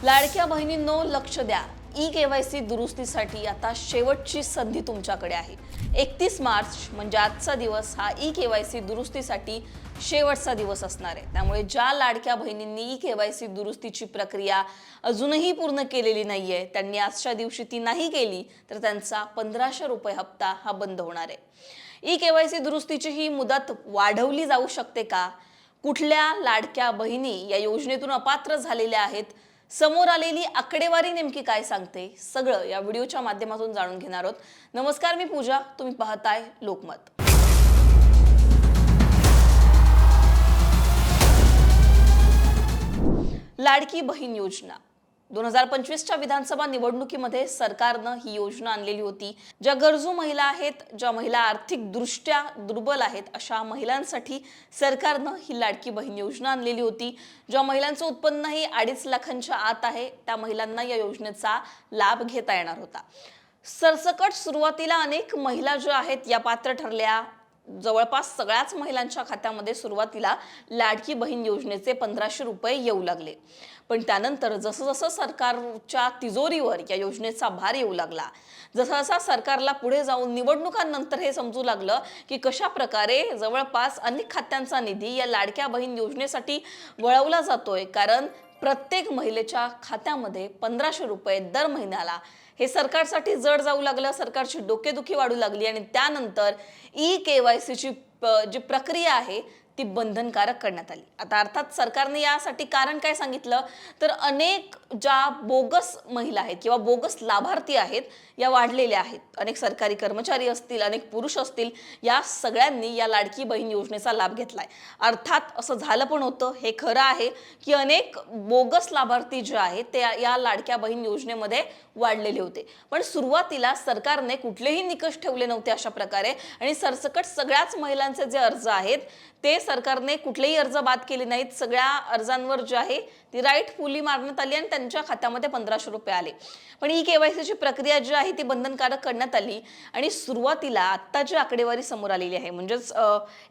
लाडक्या बहिणींनो लक्ष द्या. ई-केवायसी दुरुस्तीसाठी आता शेवटची संधी तुमच्याकडे आहे. 31 मार्च म्हणजे आजचा दिवस हा ई-केवायसी दुरुस्तीसाठी शेवटचा दिवस असणार आहे. त्यामुळे ज्या लाडक्या बहिणींनी ई-केवायसी दुरुस्तीची प्रक्रिया अजूनही पूर्ण केलेली नाहीये, त्यांनी आजच्या दिवशी ती नाही केली तर त्यांचा 1500 रुपये हप्ता हा बंद होणार आहे. ई-केवायसी दुरुस्तीची ही मुदत वाढवली जाऊ शकते का? कुठल्या लाडक्या बहिणी या योजनेतून अपात्र झालेल्या आहेत? समोर आलेली आकडेवारी नेमकी काय सांगते, सगळं या व्हिडिओच्या माध्यमातून जाणून घेणार आहोत. नमस्कार, मी पूजा, तुम्ही पाहताय लोकमत. लाडकी बहीण योजना 2025च्या विधानसभा निवडणुकीमध्ये सरकारनं ही योजना आणलेली होती. ज्या गरजू महिला आहेत, ज्या महिला आर्थिक दृष्ट्या दुर्बल आहेत, अशा महिलांसाठी सरकारनं ही लाडकी बहीण योजना आणलेली होती. ज्या महिलांचं उत्पन्नही 2.5 लाखांच्या आत आहे, त्या महिलांना या योजनेचा लाभ घेता येणार होता. सरसकट सुरुवातीला अनेक महिला ज्या आहेत या पात्र ठरल्या. जवळपास सगळ्याच महिलांच्या खात्यामध्ये सुरुवातीला लाडकी बहीण योजनेचे 1500 रुपये येऊ लागले. पण त्यानंतर जसं जसं सरकारच्या तिजोरीवर या योजनेचा भार येऊ लागला, जसं जसं सरकारला पुढे जाऊन निवडणुकांनंतर हे समजू लागलं की कशा प्रकारे जवळपास अनेक खात्यांचा निधी या लाडक्या बहीण योजनेसाठी वळवला जातोय, कारण प्रत्येक महिलेच्या खात्यामध्ये 1500 रुपये दर महिन्याला हे सरकारसाठी जड जाऊ लागलं. सरकारची डोकेदुखी वाढू लागली आणि त्यानंतर ई-केवायसीची जी प्रक्रिया आहे ती बंधनकारक करण्यात आली. आता अर्थात सरकारने यासाठी कारण काय सांगितलं, तर अनेक ज्या बोगस महिला आहेत किंवा बोगस लाभार्थी आहेत या वाढलेल्या आहेत. अनेक सरकारी कर्मचारी असतील, अनेक पुरुष असतील, या सगळ्यांनी या लाडकी बहीण योजनेचा लाभ घेतलाय. अर्थात असं झालं पण होतं, हे खरं आहे की अनेक बोगस लाभार्थी जे आहेत ते या लाडक्या बहीण योजनेमध्ये वाढलेले होते. पण सुरुवातीला सरकारने कुठलेही निकष ठेवले नव्हते अशा प्रकारे, आणि सरसकट सगळ्याच महिलांचे जे अर्ज आहेत ते सरकारने कुठलेही अर्ज बाद केले नाहीत. सगळ्या अर्जांवर जे आहे ती राईट फुली मारण्यात आली आणि त्यांच्या खात्यामध्ये 1500 रुपये आले. पण ई-केवायसीची प्रक्रिया जी आहे ती बंधनकारक करण्यात आली आणि सुरुवातीला आता जी आकडेवारी समोर आलेली आहे, म्हणजेच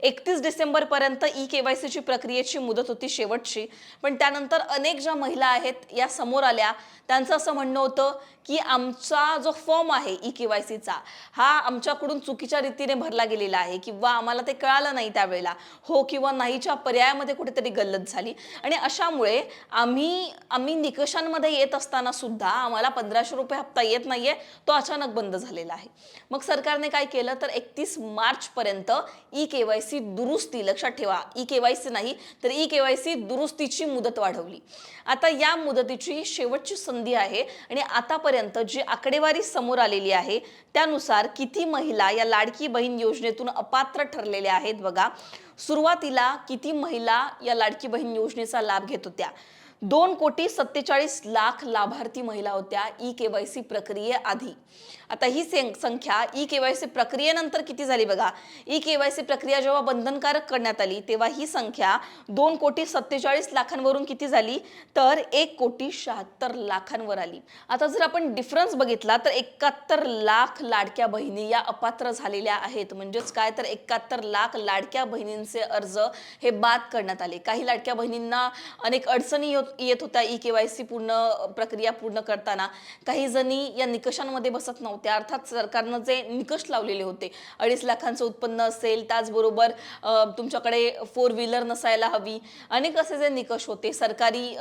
31 डिसेंबर पर्यंत ई-केवायसीची प्रक्रियेची मुदत होती शेवटची. पण त्यानंतर अनेक ज्या महिला आहेत या समोर आल्या. त्यांचं असं म्हणणं होतं की आमचा जो फॉर्म आहे ई-केवायसीचा हा आमच्याकडून चुकीच्या रीतीने भरला गेलेला आहे किंवा आम्हाला ते कळालं नाही, त्यावेळेला हो किंवा नाहीच्या पर्यायामध्ये कुठेतरी गल्लत झाली आणि अशामुळे आम्ही निकषांमध्ये येत असताना सुद्धा आम्हाला 1500 रुपये हप्ता येत नाहीये, तो अचानक बंद झालेला आहे. मग सरकारने काय केलं, तर 31 मार्च पर्यंत ई-केवायसी दुरुस्ती, लक्षात ठेवा ई-केवायसी नाही तर ई-केवायसी दुरुस्तीची मुदत वाढवली. आता या मुदतीची शेवटची संधी आहे आणि आतापर्यंत जी आकडेवारी समोर आलेली आहे त्यानुसार किती महिला या लाडकी बहीण योजनेतून अपात्र ठरलेल्या आहेत बघा. सुरुवातीला किती महिला या लाडकी बहीण योजनेचा लाभ घेत होत्या? 2,47,00,000 लाभार्थी महिला होत्या ई-केवायसी प्रक्रियेआधी. आता ही संख्या ई-केवायसी प्रक्रियेनंतर किती झाली बघा. ई-केवायसी प्रक्रिया जेव्हा बंधनकारक करण्यात आली तेव्हा ही संख्या 2,47,00,000 किती झाली, तर 1,76,00,000 आली. आता जर आपण डिफरन्स बघितला तर 71 लाख लाडक्या बहिणी या अपात्र झालेल्या आहेत. म्हणजेच काय, तर 71 लाख लाडक्या बहिणींचे अर्ज हे बाद करण्यात आले. काही लाडक्या बहिणींना अनेक अडचणी येत होत्या ई-केवायसी प्रक्रिया पूर्ण करताना. काही जणी या निकषांमध्ये बसत नव्हत्या. अर्थात सरकारनं जे निकष लावलेले होते, 2.5 लाखांचं उत्पन्न असेल, त्याचबरोबर तुमच्याकडे 4 व्हीलर नसायला हवी, अनेक असे जे निकष होते, सरकारी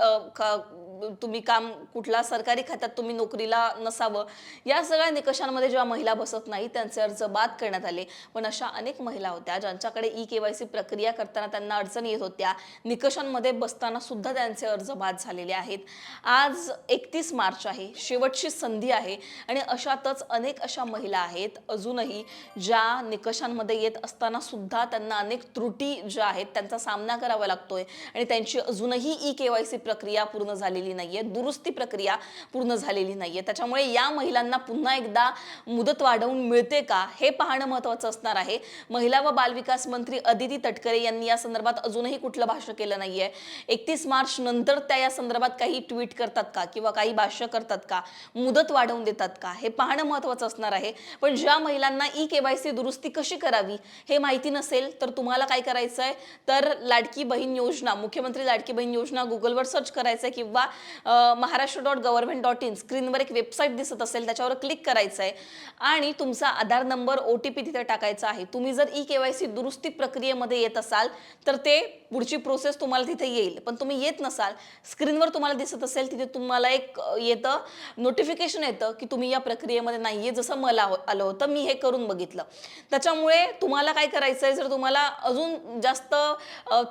तुम्ही काम कुठला सरकारी खात्यात तुम्ही नोकरीला नसावं, या सगळ्या निकषांमध्ये जेव्हा महिला बसत नाही त्यांचे अर्ज बाद करण्यात आले. पण अशा अनेक महिला होत्या ज्यांच्याकडे ई-केवायसी प्रक्रिया करताना त्यांना अडचणी येत होत्या, निकषांमध्ये बसताना सुद्धा त्यांचे अर्ज बाद झालेले आहेत. आज 31 मार्च आहे, शेवटची संधी आहे आणि अशातच अनेक अशा महिला आहेत अजूनही ज्या निकषांमध्ये येत असताना सुद्धा त्यांना अनेक त्रुटी ज्या आहेत त्यांचा सामना करावा लागतोय आणि त्यांची अजूनही ई-केवायसी प्रक्रिया पूर्ण झालेली नाहीये, दुरुस्ती प्रक्रिया पूर्ण झालेली नाहीये. त्याच्यामुळे या महिलांना पुन्हा एकदा मुदत वाढवून मिळते का हे पाहणं महत्त्वाचं असणार आहे. महिला व बालविकास मंत्री अदिती तटकरे यांनी या संदर्भात अजूनही कुठलं भाष्य केलं नाहीये. 31 मार्च नंतर त्या या संदर्भात काही ट्विट करतात का किंवा काही भाष्य करतात का, मुदत वाढवून देतात का, हे पाहणं महत्त्वाचं असणार आहे. पण ज्या महिलांना ई-केवायसी दुरुस्ती कशी करावी हे माहिती नसेल तर तुम्हाला काय करायचंय, तर लाडकी बहीण योजना, मुख्यमंत्री लाडकी बहीण योजना गुगलवर सर्च करायचंय किंवा महाराष्ट्र.gov.in स्क्रीनवर एक वेबसाईट दिसत असेल त्याच्यावर क्लिक करायचं आहे आणि तुमचा आधार नंबर OTP तिथे टाकायचा आहे. तुम्ही जर ई-KYC दुरुस्ती प्रक्रियेमध्ये येत असाल तर ते पुढची प्रोसेस तुम्हाला तिथे येईल. पण तुम्ही येत नसाल, स्क्रीनवर तुम्हाला दिसत असेल तिथे तुम्हाला एक येतं नोटिफिकेशन येतं की तुम्ही या प्रक्रियेमध्ये नाहीये, जसं मला आलं होतं. मी हे करून बघितलं. त्याच्यामुळे तुम्हाला काय करायचं आहे, जर तुम्हाला अजून जास्त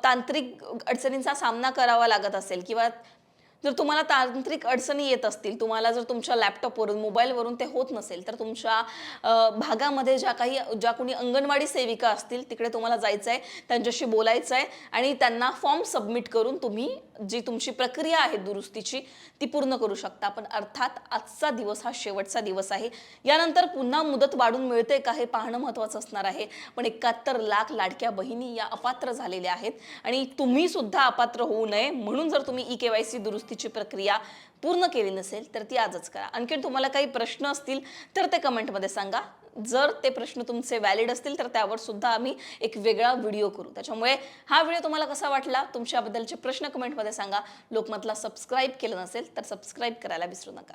तांत्रिक अडचणींचा सामना करावा लागत असेल किंवा जर तुम्हाला तांत्रिक अडचणी येत असतील, तुम्हाला जर तुमच्या लॅपटॉपवरून मोबाईलवरून ते होत नसेल तर तुमच्या भागामध्ये ज्या कोणी अंगणवाडी सेविका असतील तिकडे तुम्हाला जायचं आहे, त्यांच्याशी बोलायचं आहे आणि त्यांना फॉर्म सबमिट करून तुम्ही जी तुमची प्रक्रिया आहे दुरुस्तीची ती पूर्ण करू शकता. पण अर्थात आजचा दिवस हा शेवटचा दिवस आहे. यानंतर पुन्हा मुदत वाढून मिळते का हे पाहणं महत्त्वाचं असणार आहे. पण 71 लाख लाडक्या बहिणी या अपात्र झालेल्या आहेत आणि तुम्ही सुद्धा अपात्र होऊ नये म्हणून जर तुम्ही ई-KYC दुरुस्तीची प्रक्रिया पूर्ण केली नसेल तर ती आजच करा. आणखीन तुम्हाला काही प्रश्न असतील तर ते कमेंटमध्ये सांगा. जर ते प्रश्न तुमचे व्हॅलिड असतील तर त्यावर सुद्धा आम्ही एक वेगळा व्हिडिओ करू. त्याच्यामुळे हा व्हिडिओ तुम्हाला कसा वाटला, तुमच्याबद्दलचे प्रश्न कमेंटमध्ये सांगा. लोकमतला सबस्क्राईब केलं नसेल तर सबस्क्राईब करायला विसरू नका.